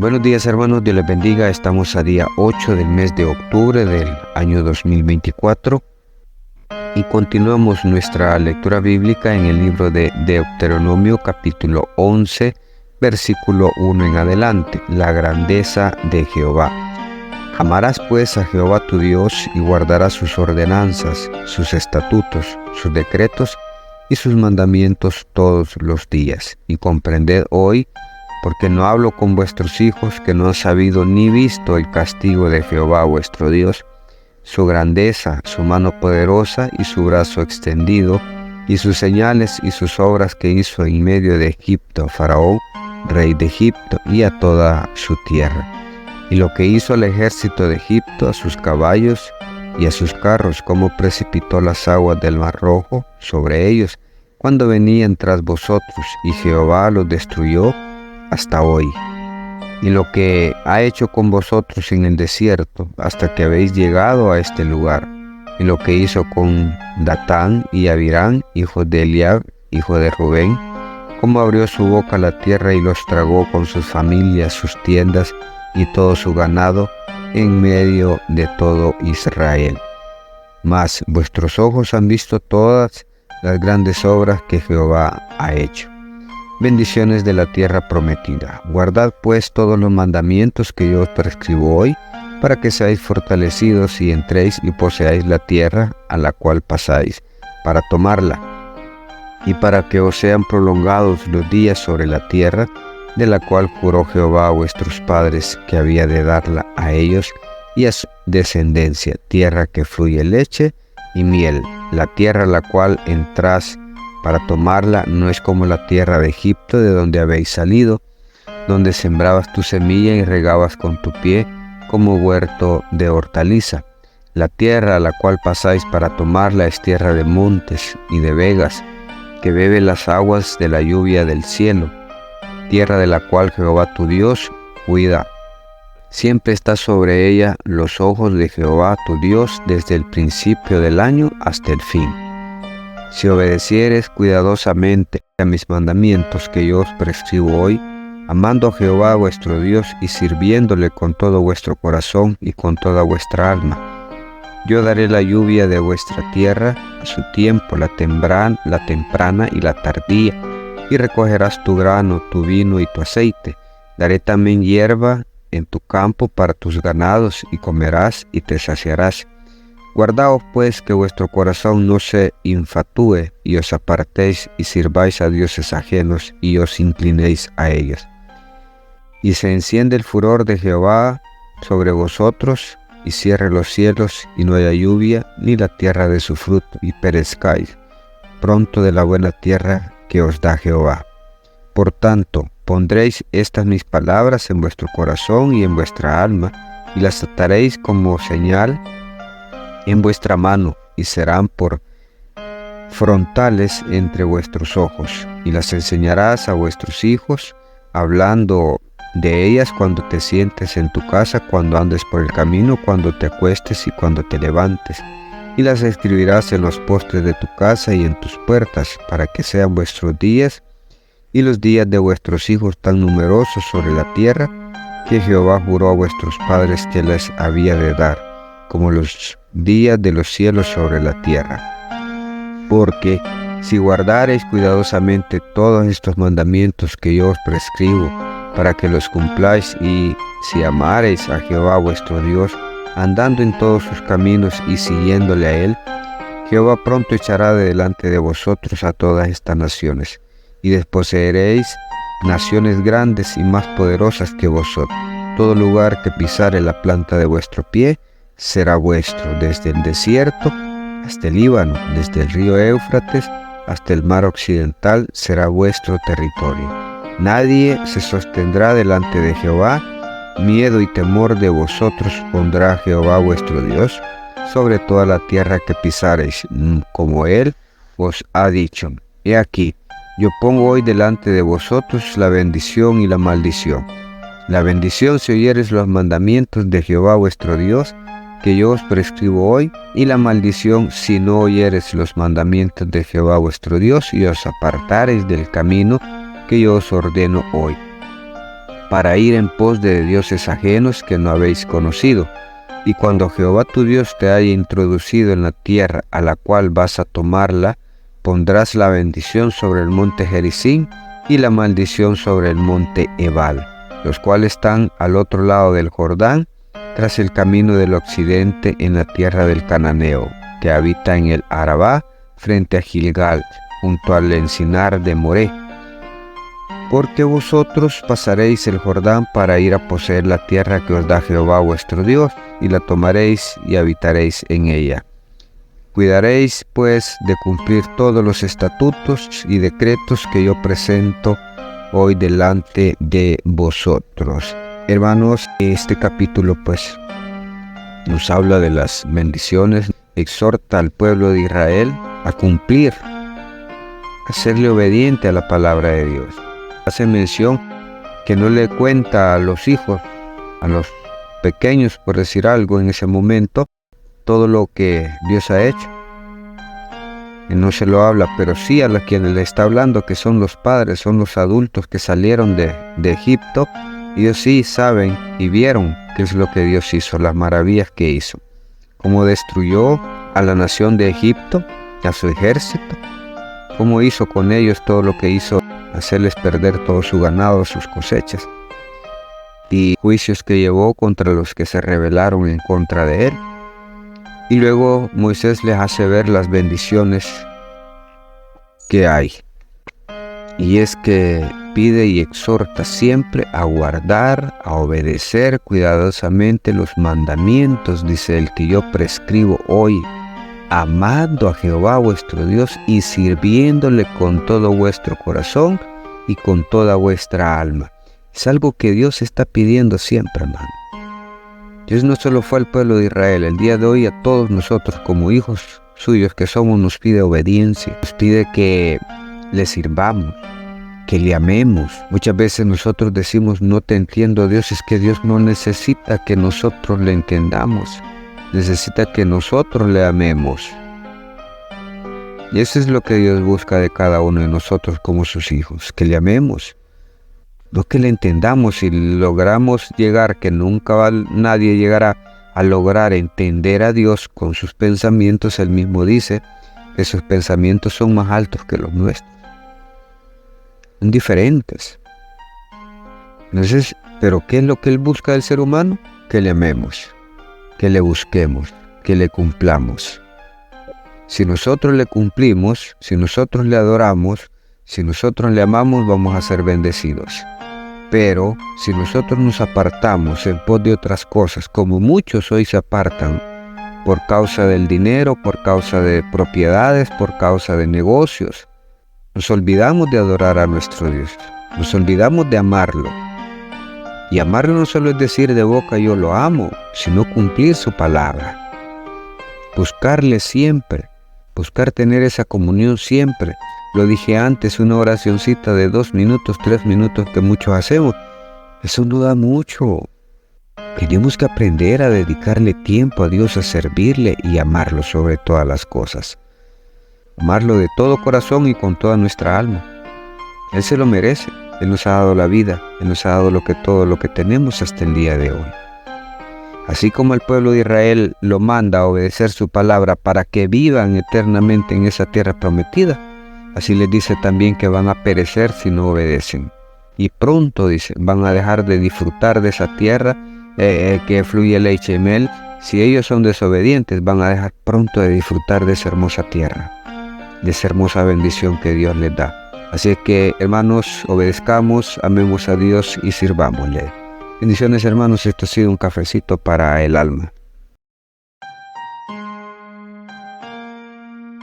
Buenos días, hermanos, Dios les bendiga. Estamos a día 8 del mes de octubre del año 2024 y continuamos nuestra lectura bíblica en el libro de Deuteronomio capítulo 11, versículo 1 en adelante, la grandeza de Jehová. Amarás pues a Jehová tu Dios y guardarás sus ordenanzas, sus estatutos, sus decretos y sus mandamientos todos los días. Y comprended hoy, porque no hablo con vuestros hijos que no han sabido ni visto el castigo de Jehová vuestro Dios, su grandeza, su mano poderosa y su brazo extendido, y sus señales y sus obras que hizo en medio de Egipto a Faraón, rey de Egipto, y a toda su tierra. Y lo que hizo al ejército de Egipto, a sus caballos y a sus carros, como precipitó las aguas del Mar Rojo sobre ellos, cuando venían tras vosotros, y Jehová los destruyó hasta hoy. Y lo que ha hecho con vosotros en el desierto, hasta que habéis llegado a este lugar. Y lo que hizo con Datán y Abirán, hijos de Eliab, hijo de Rubén, como abrió su boca la tierra y los tragó con sus familias, sus tiendas y todo su ganado en medio de todo Israel. Mas vuestros ojos han visto todas las grandes obras que Jehová ha hecho. Bendiciones de la tierra prometida. Guardad pues todos los mandamientos que yo os prescribo hoy, para que seáis fortalecidos y entréis y poseáis la tierra a la cual pasáis, para tomarla, y para que os sean prolongados los días sobre la tierra, de la cual juró Jehová a vuestros padres que había de darla a ellos y a su descendencia, tierra que fluye leche y miel, la tierra a la cual entrás para tomarla no es como la tierra de Egipto, de donde habéis salido, donde sembrabas tu semilla y regabas con tu pie como huerto de hortaliza. La tierra a la cual pasáis para tomarla es tierra de montes y de vegas, que bebe las aguas de la lluvia del cielo, tierra de la cual Jehová tu Dios cuida. Siempre está sobre ella los ojos de Jehová tu Dios desde el principio del año hasta el fin. Si obedecieres cuidadosamente a mis mandamientos que yo os prescribo hoy, amando a Jehová vuestro Dios y sirviéndole con todo vuestro corazón y con toda vuestra alma, yo daré la lluvia de vuestra tierra a su tiempo, la temprana y la tardía, y recogerás tu grano, tu vino y tu aceite. Daré también hierba en tu campo para tus ganados, y comerás y te saciarás. Guardaos pues que vuestro corazón no se infatúe, y os apartéis y sirváis a dioses ajenos, y os inclinéis a ellos. Y se enciende el furor de Jehová sobre vosotros, y cierre los cielos, y no haya lluvia, ni la tierra de su fruto, y perezcáis pronto de la buena tierra que os da Jehová. Por tanto, pondréis estas mis palabras en vuestro corazón y en vuestra alma, y las ataréis como señal en vuestra mano, y serán por frontales entre vuestros ojos, y las enseñarás a vuestros hijos, hablando de ellas cuando te sientes en tu casa, cuando andes por el camino, cuando te acuestes y cuando te levantes, y las escribirás en los postes de tu casa y en tus puertas, para que sean vuestros días y los días de vuestros hijos tan numerosos sobre la tierra, que Jehová juró a vuestros padres que les había de dar, como los días de los cielos sobre la tierra. Porque si guardareis cuidadosamente todos estos mandamientos que yo os prescribo, para que los cumpláis, y si amareis a Jehová vuestro Dios, andando en todos sus caminos y siguiéndole a él, Jehová pronto echará de delante de vosotros a todas estas naciones, y desposeeréis naciones grandes y más poderosas que vosotros. Todo lugar que pisare la planta de vuestro pie será vuestro, desde el desierto hasta el Líbano, desde el río Éufrates hasta el mar occidental será vuestro territorio. Nadie se sostendrá delante de Jehová, miedo y temor de vosotros pondrá Jehová vuestro Dios sobre toda la tierra que pisareis, como él os ha dicho. He aquí, yo pongo hoy delante de vosotros la bendición y la maldición. La bendición si oyeres los mandamientos de Jehová vuestro Dios, que yo os prescribo hoy, y la maldición si no oyeres los mandamientos de Jehová vuestro Dios y os apartareis del camino que yo os ordeno hoy, para ir en pos de dioses ajenos que no habéis conocido. Y cuando Jehová tu Dios te haya introducido en la tierra a la cual vas a tomarla, pondrás la bendición sobre el monte Gerizim y la maldición sobre el monte Ebal, los cuales están al otro lado del Jordán, tras el camino del occidente en la tierra del Cananeo, que habita en el Arabá, frente a Gilgal, junto al encinar de Moré. Porque vosotros pasaréis el Jordán para ir a poseer la tierra que os da Jehová vuestro Dios, y la tomaréis y habitaréis en ella. Cuidaréis, pues, de cumplir todos los estatutos y decretos que yo presento hoy delante de vosotros. Hermanos, este capítulo, pues, nos habla de las bendiciones, exhorta al pueblo de Israel a cumplir, a serle obediente a la palabra de Dios. Hace mención que no le cuenta a los hijos, a los pequeños, por decir algo en ese momento, todo lo que Dios ha hecho. Y no se lo habla, pero sí a quienes le está hablando, que son los padres, son los adultos que salieron de Egipto. Ellos sí saben y vieron qué es lo que Dios hizo, las maravillas que hizo. Cómo destruyó a la nación de Egipto, a su ejército. Cómo hizo con ellos todo lo que hizo, hacerles perder todo su ganado, sus cosechas. Y juicios que llevó contra los que se rebelaron en contra de él. Y luego Moisés les hace ver las bendiciones que hay. Y es que pide y exhorta siempre a guardar, a obedecer cuidadosamente los mandamientos, dice el que yo prescribo hoy, amando a Jehová vuestro Dios y sirviéndole con todo vuestro corazón y con toda vuestra alma. Es algo que Dios está pidiendo siempre, hermano. Dios no solo fue al pueblo de Israel, el día de hoy a todos nosotros como hijos suyos que somos nos pide obediencia, nos pide que le sirvamos, que le amemos. Muchas veces nosotros decimos no te entiendo Dios, es que Dios no necesita que nosotros le entendamos, necesita que nosotros le amemos. Y eso es lo que Dios busca de cada uno de nosotros como sus hijos, que le amemos. No que le entendamos y logramos llegar, que nunca nadie llegará a lograr entender a Dios con sus pensamientos. Él mismo dice que sus pensamientos son más altos que los nuestros. Son diferentes. Entonces, ¿pero qué es lo que Él busca del ser humano? Que le amemos, que le busquemos, que le cumplamos. Si nosotros le cumplimos, si nosotros le adoramos, si nosotros le amamos, vamos a ser bendecidos. Pero si nosotros nos apartamos en pos de otras cosas, como muchos hoy se apartan por causa del dinero, por causa de propiedades, por causa de negocios, nos olvidamos de adorar a nuestro Dios, nos olvidamos de amarlo. Y amarlo no solo es decir de boca yo lo amo, sino cumplir su palabra. Buscarle siempre, buscar tener esa comunión siempre. Lo dije antes, una oracioncita de 2 minutos, 3 minutos que muchos hacemos. Eso no da mucho. Tenemos que aprender a dedicarle tiempo a Dios, a servirle y amarlo sobre todas las cosas. Amarlo de todo corazón y con toda nuestra alma. Él se lo merece. Él nos ha dado la vida. Él nos ha dado todo lo que tenemos hasta el día de hoy. Así como el pueblo de Israel lo manda a obedecer su palabra para que vivan eternamente en esa tierra prometida, así les dice también que van a perecer si no obedecen. Y pronto, dice, van a dejar de disfrutar de esa tierra que fluye leche y miel. Si ellos son desobedientes, van a dejar pronto de disfrutar de esa hermosa tierra, de esa hermosa bendición que Dios les da. Así que, hermanos, obedezcamos, amemos a Dios y sirvámosle. Bendiciones, hermanos. Esto ha sido un cafecito para el alma.